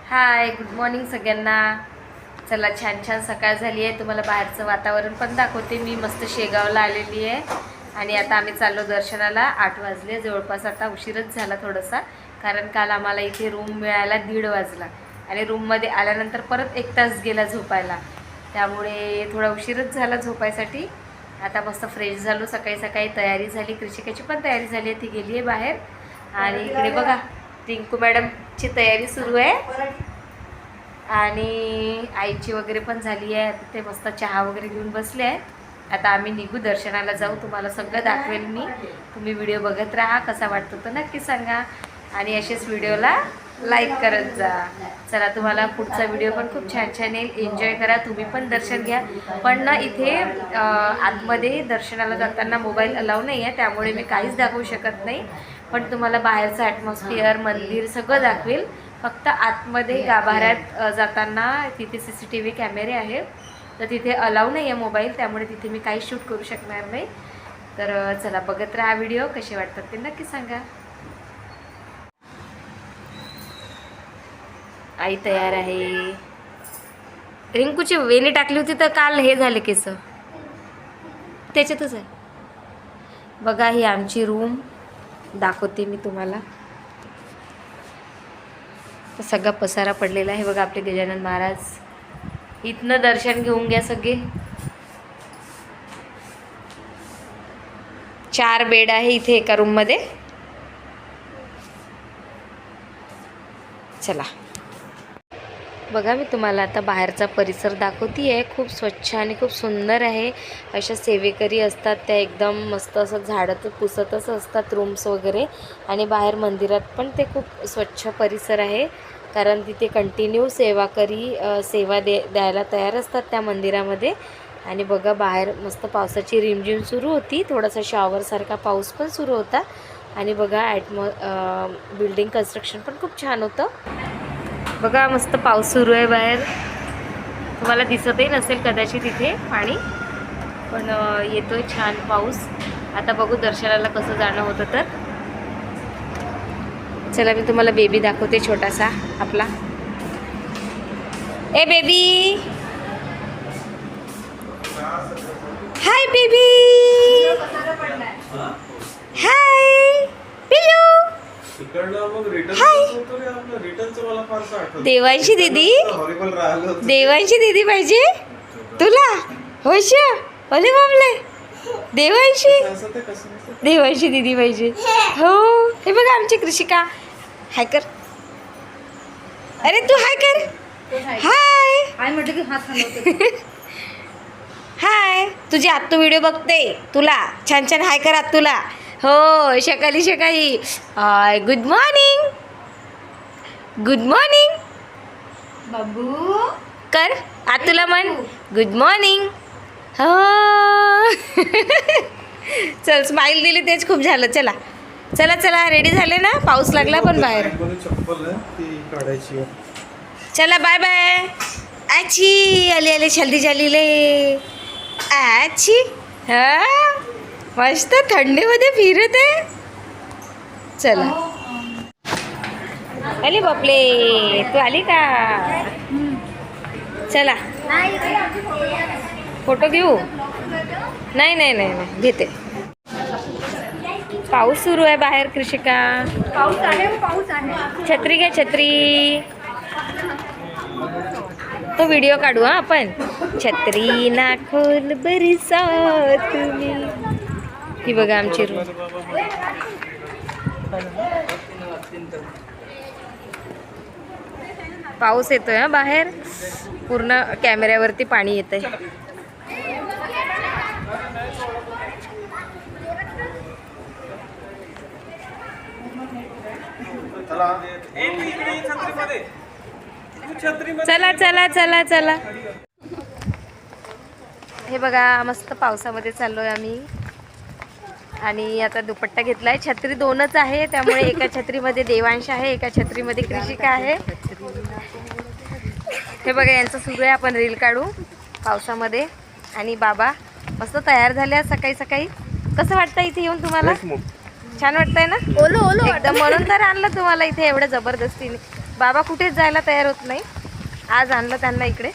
हाय, good morning सगळ्यांना. चला, छान छान सकाळ झाली आहे. तुम्हाला बाहेरचं वातावरण पण दाखवते. मी मस्त शेगावला आलेली आहे आणि आता आम्ही चाललो दर्शनाला. 8 वाजले जवळपास. आता उशीरच झाला थोडासा, कारण काल आम्हाला इथे रूम मिळायला 1:30 वाजला आणि रूममध्ये आल्यानंतर परत 1 तास गेला झोपायला, त्यामुळे थोडा उशीरच झाला झोपायसाठी. आता मस्त फ्रेश झालो. सकाळी सकाळी तयारी झाली. कृषिकाची पण तयारी झाली आहे, ती गेली आहे बाहेर. आणि इकडे बघा, टिंकू मॅडमची तयारी सुरू आहे आणि आईची वगैरे पण झाली आहे. ते मस्त चहा वगैरे घेऊन बसले आहे. आता आम्ही निघू, दर्शनाला जाऊ. तुम्हाला सगळं दाखवेल मी. तुम्ही व्हिडिओ बघत राहा. कसा वाटतो तर नक्की सांगा आणि असेच व्हिडिओला लाईक करत जा. चला, तुम्हाला पुढचा व्हिडिओ पण खूप छान छान येईल. एन्जॉय करा. तुम्ही पण दर्शन घ्या. पण ना, इथे आतमध्ये दर्शनाला जाताना मोबाईल अलाउ नाही आहे, त्यामुळे मी काहीच दाखवू शकत नाही. पण तुम्हाला बाहेरचं ॲटमॉस्फिअर, मंदिर सगळं दाखवेल. फक्त आतमध्ये गाभाऱ्यात जाताना तिथे CCTV कॅमेरे आहेत, तर तिथे अलाउ नाही आहे मोबाईल, त्यामुळे तिथे मी काही शूट करू शकणार नाही. तर चला, बघत राहा व्हिडिओ. कसे वाटतात ते नक्की सांगा. आई तयार आहे. रिंकूची वेणी टाकली होती तर काल हे झाले केस, त्याच्यातच आहे. बघा, ही आमची रूम दाखवते मी तुम्हाला. सगळा पसारा पडलेला आहे. बघा, आपले गजानन महाराज. इथनं दर्शन घेऊन घ्या सगळे. 4 बेड आहे इथे एका रूममध्ये. चला, बघा, मी तुम्हाला आता बाहेरचा परिसर दाखवते आहे. खूप स्वच्छ आणि खूप सुंदर आहे. अशा सेवेकरी असतात, त्या एकदम मस्त असं झाडं पुसतच असतात रूम्स वगैरे. आणि बाहेर मंदिरात पण ते खूप स्वच्छ परिसर आहे, कारण तिथे कंटिन्यू सेवा द्यायला तयार असतात त्या मंदिरामध्ये. आणि बघा, बाहेर मस्त पावसाची रिमझिम सुरू होती. थोडासा शॉवरसारखा पाऊस पण सुरू होता. आणि बघा, बिल्डिंग कन्स्ट्रक्शन पण खूप छान होतं. बघा, मस्त पाऊस सुरू आहे बाहेर. तुम्हाला दिसतही नसेल कदाचित इथे पाणी, पण येतोय छान पाऊस. आता बघू दर्शनाला कसं जाणं होतं तर. चला, मी तुम्हाला बेबी दाखवते, छोटासा आपला. ए बेबी, हाय बेबी, हाय पिल्लू. देवांशी दीदी, देवांशी दीदी पाहिजे तुला. होश, ओले मामले, देवांशी दीदी पाहिजे. हो, हे बघा आमची कृषिका. हाय कर. अरे तू हाय कर. हाय हाय म्हटलं की हात हलवते. हाय, तुझी आत्तू व्हिडिओ बघते. तुला छान छान हाय कर तुला. हो, शकाली शकाली. हाय, गुड मॉर्निंग, गुड मॉर्निंग बाबू कर. आतुला म्हण गुड मॉर्निंग. हो. चल, स्माईल दिली तेच खूप झालं. चला चला चला, रेडी झाले ना. पाऊस लागला पण बाहेर. चला, बाय बाय. आची आली आली, जल्दी झालीले. आची, हा, मस्त थंडीमध्ये फिरत आहे. चला. आली बापले, तू आली का. चला, फोटो घेऊ. नाही नाही नाही नाही, घेते. पाऊस सुरू आहे बाहेर. कृषिका, पाऊस आहे, पाऊस आहे. छत्री घ्या, छत्री. तो व्हिडिओ काढू हा आपण. छत्री नाखोल बरसा तुम्ही. ही बघा आमची रूम. पाऊस येतोय हा बाहेर. पूर्ण कॅमेऱ्यावरती पाणी येतंय. चला चला चला चला. हे बघा, मस्त पावसामध्ये चाललोय आम्ही. आणि आता दुपट्टा घेतलाय. छत्री 2च आहे, त्यामुळे एका छत्रीमध्ये देवांश आहे, एका छत्रीमध्ये कृषिका आहे. हे बघा, यांचं सुरू आहे. आपण रील काढू पावसामध्ये. आणि बाबा मस्त तयार झाले सकाळी सकाळी. कसं वाटतं इथे येऊन तुम्हाला? छान वाटतंय ना. ओलो ओलो एकदम, म्हणून तर आणलं तुम्हाला इथे एवढं जबरदस्तीने. बाबा कुठेच जायला तयार होत नाही. आज आणलं त्यांना इकडे.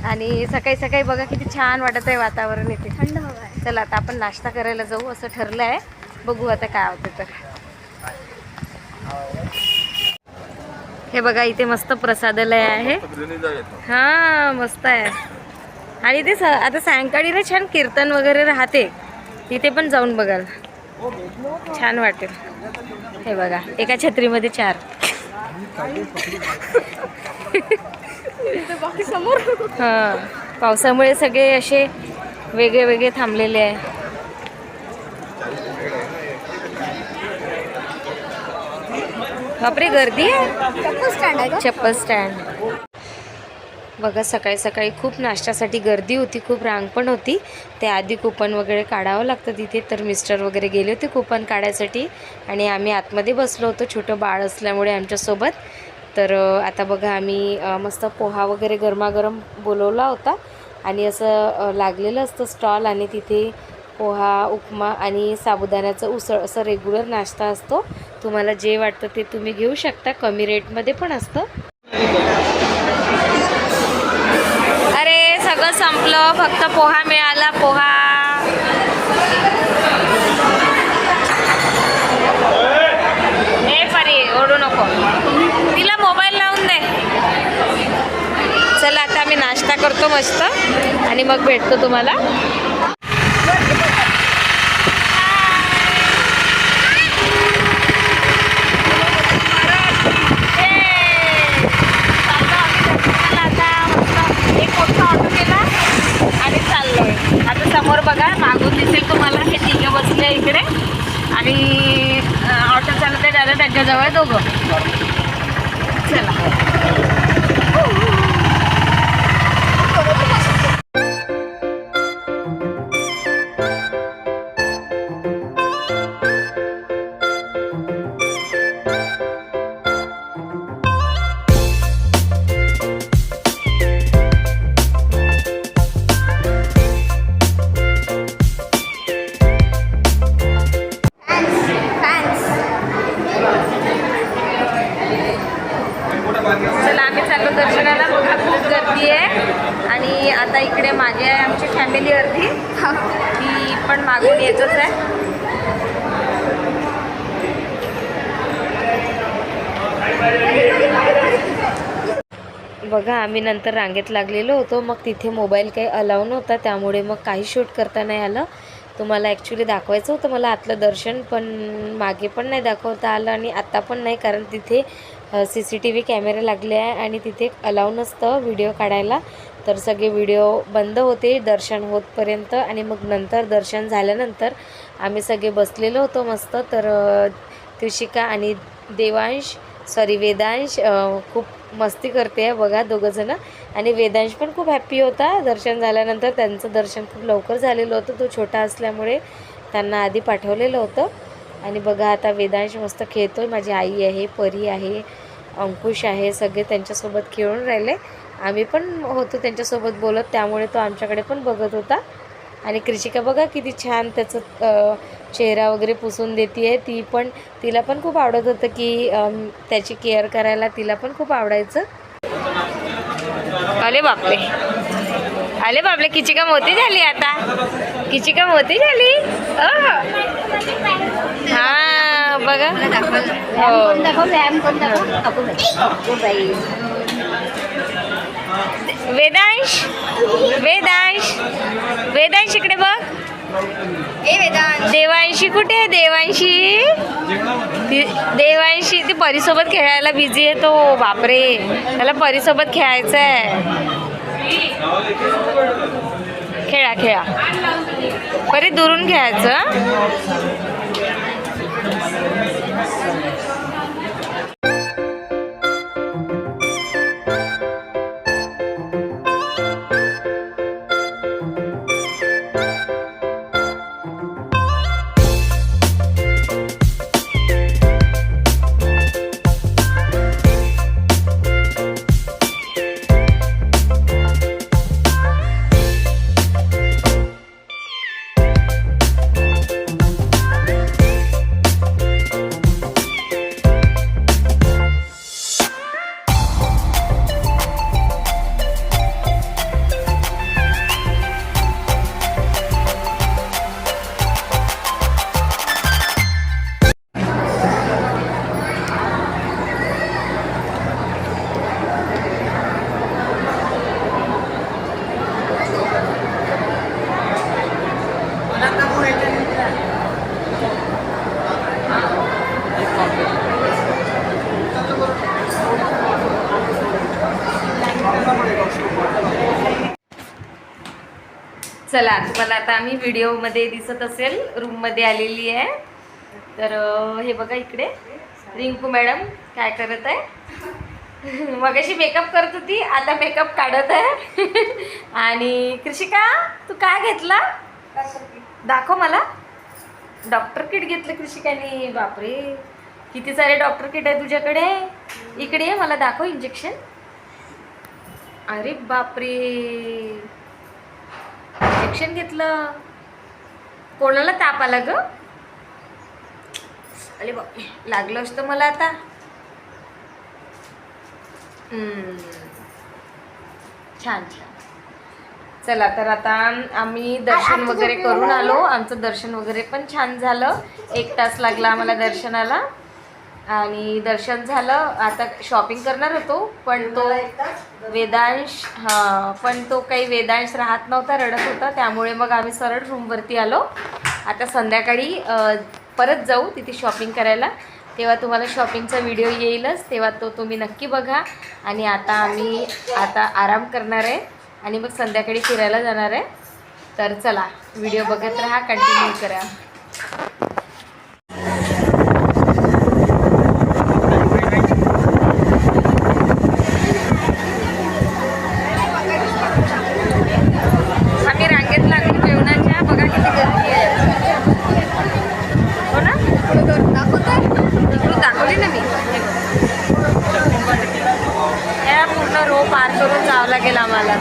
आणि सकाळी सकाळी बघा किती छान वाटत आहे वातावरण इथे. थंड हवा आहे. चला आता आपण नाश्ता करायला जाऊ असं ठरलं आहे. बघू आता काय होतं तर. हे बघा इथे मस्त प्रसादालय आहे. हा मस्त आहे. आणि ते आता सायंकाळी ना छान कीर्तन वगैरे राहते. तिथे पण जाऊन बघाल छान वाटेल. हे बघा एका छत्रीमध्ये 4. समोर हा पावसामुळे सगळे असे वेगळे वेगळे थांबलेले आहे. बापरे गर्दी आहे. चप्पल स्टँड आहे का? चप्पल स्टँड बघा. सकाळी सकाळी खूप नाश्त्यासाठी गर्दी होती. खूप रांग पण होती. ते आधी कुपन वगैरे काढावं लागतं तिथे. तर मिस्टर वगैरे गेले होते कुपन काढायसाठी. आणि आम्ही आतमध्ये बसलो होतो छोटं बाळ असल्यामुळे आमच्यासोबत. तर आता बघा आम्ही मस्त पोहा वगैरे गरमागरम बोलवला होता. आणि असं लागलेलं असतं स्टॉल. आणि तिथे पोहा उपमा आणि साबुदाण्याचं उसळ असं रेग्युलर नाश्ता असतो. तुम्हाला जे वाटतं ते तुम्ही घेऊ शकता. कमी रेटमध्ये पण असतं. अरे सगळं संपलं. फक्त पोहा मिळाला. पोहा ए परी ओढू नको. तिला मोबाईल लावून दे. चला आता आम्ही नाश्ता करतो मस्त. आणि मग भेटतो तुम्हाला. आता समोर बघा मागून दिसेल तुम्हाला हे 3 बसले इकडे. आणि ऑटो चालत आहे दादा त्यांच्याजवळ 2. चला आम्ही चाललो दर्शनाला. बघा खूप गर्दी आहे. आणि आता इकडे मागे आहे आमची फॅमिली अर्धी. ती पण मागून येतच आहे. बघा आम्ही नंतर रांगेत लागलेलो होतो. मग तिथे मोबाईल काही अलाव नव्हता. त्यामुळे मग काही शूट करता नाही आलं. तुम्हाला ॲक्च्युली दाखवायचं होतं मला आतलं दर्शन. पण मागे पण नाही दाखवता आलं. आणि आत्ता पण नाही कारण तिथे CCTV कॅमेरे लागले आहे. आणि तिथे अलाव नसतं व्हिडिओ काढायला. तर सगळे व्हिडिओ बंद होते दर्शन होतपर्यंत. आणि मग नंतर दर्शन झाल्यानंतर आम्ही सगळे बसलेलो होतो मस्त. तर कृषिका आणि वेदांश खूप मस्ती करते आहे बघा दोघंजणं. आणि वेदांश पण खूप हॅप्पी होता दर्शन झाल्यानंतर. त्यांचं दर्शन खूप लवकर झालेलं होतं. तो छोटा असल्यामुळे त्यांना आधी पाठवलेलं होतं. आणि बघा आता वेदांश मस्त खेळतोय. माझी आई आहे, परी आहे, अंकुश आहे, सगळे त्यांच्यासोबत खेळून राहिले. आम्ही पण होतो त्यांच्यासोबत बोलत. त्यामुळे तो आमच्याकडे पण बघत होता. आणि कृषिका बघा किती छान त्याचं चेहरा वगैरे पुसून देते आहे. तिला पण खूप आवडत होतं की त्याची केअर करायला. तिला पण खूप आवडायचं. अरे बापरे अरे बापरे किचिका मोठी झाली. आता किचिका मोठी झाली. हा बघा वेदांश वेदांश वेदांश इकडे बघ. देवांशी कुठे आहे? देवांशी ती परीसोबत खेळायला बिझी आहे तो. बापरे त्याला परीसोबत खेळायचं आहे. खेळा खेळा परी दुरून खेळायचं. चला, तुम्हाला आता आम्ही व्हिडिओमध्ये दिसत असेल रूममध्ये आलेली आहे. तर हे बघा इकडे रिंकू मॅडम काय करत आहे. मगाशी मेकअप करत होती, आता मेकअप काढत आहे. आणि कृषिका तू काय घेतला दाखव मला. डॉक्टर किट घेतलं कृषिकाने. बापरे, किती सारे डॉक्टर किट आहे तुझ्याकडे. इकडे ये, मला दाखव इंजेक्शन. अरे बापरे, इंजेक्शन घेतलं. कोणाला ताप आला ग. अरे बापरे, लागलं असतं मला आता. छान छान. चला, तर आता आम्ही दर्शन वगैरे करून आलो. आमचं दर्शन वगैरे पण छान झालं. 1 तास लागला आम्हाला दर्शनाला. आणि दर्शन झालं. आता शॉपिंग करणार होतो, पण तो वेदांश पण तो काही वेदांश राहत नव्हता, रडत होता. त्यामुळे मग आम्ही सरळ रूमवरती आलो. आता संध्याकाळी परत जाऊ तिथे शॉपिंग करायला. तेव्हा तुम्हाला शॉपिंगचा व्हिडिओ येईलच, तेव्हा तो तुम्ही नक्की बघा. आणि आता आम्ही आराम करणार आहे आणि मग संध्याकाळी फिरायला जाणार आहे. तर चला, व्हिडिओ बघत राहा, कंटिन्यू करा. आम्ही रांगेत लागलो जेवणाच्या. बघा किती गर्दी आहे. हो ना, दाखवली ना मी. या पूर्ण रो पार करून जावं लागेल आम्हाला.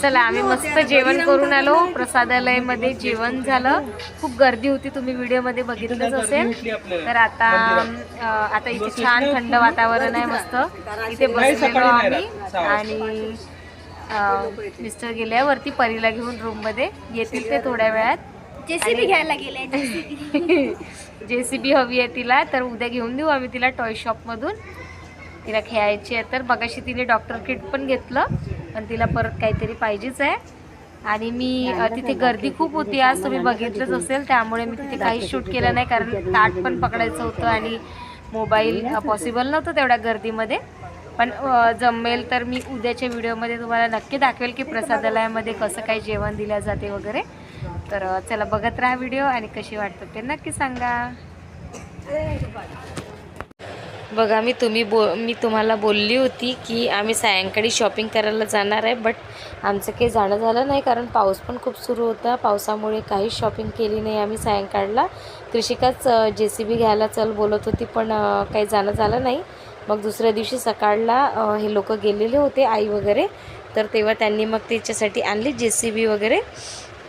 चला, आम्ही मस्त जेवण करून आलो. प्रसादालयमध्ये जेवण झालं. खूप गर्दी होती, तुम्ही व्हिडिओमध्ये बघितलंच असेल. तर आता इथे छान थंड वातावरण आहे. मस्त इथे बसलेलो आम्ही. आणि मिस्टर गेल्यावरती परीला घेऊन रूममध्ये. येतील ते थोड्या वेळात. जेसीबी घ्यायला गेले. जेसीबी हवी आहे तिला, तर उद्या घेऊन देऊ आम्ही तिला टॉय शॉपमधून. तिला खेळायची आहे. तर मगाशी तिने डॉक्टर किट पण घेतलं, पण तिला परत काहीतरी पाहिजेच आहे. आणि मी तिथे गर्दी खूप होती आज, तुम्ही बघितलंच असेल. त्यामुळे मी तिथे काही शूट केलं नाही, कारण ताट पण पकडायचं होतं आणि मोबाईल पॉसिबल नव्हतं तेवढ्या गर्दीमध्ये. पण जमेल तर मी उद्याच्या व्हिडिओमध्ये तुम्हाला नक्की दाखवेल की प्रसादालयामध्ये कसं काय जेवण दिलं जाते वगैरे. तर चला, बघत राहा व्हिडिओ आणि कशी वाटतं ते नक्की सांगा. बघा, मी तुम्हाला बोलली होती की आम्ही सायंकाळी शॉपिंग करायला जाणार आहे, बट आमचं काही जाणं झालं नाही, कारण पाऊस पण खूप सुरू होता. पावसामुळे काहीच शॉपिंग केली नाही आम्ही सायंकाळला. कृषिकाच जेसीबी घ्यायला चल बोलत होती, पण काही जाणं झालं नाही. मग दुसऱ्या दिवशी सकाळला हे लोक गेलेले होते, आई वगैरे. तर तेव्हा त्यांनी मग त्याच्यासाठी आणली जेसीबी वगैरे.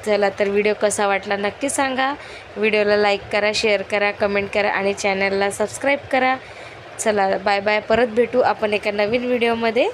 चला, तर व्हिडिओ कसा वाटला नक्की सांगा. व्हिडिओला लाईक करा, शेअर करा, कमेंट करा आणि चॅनलला सबस्क्राईब करा. चला, बाय बाय. परत भेटू आपण एका नवीन व्हिडिओमध्ये.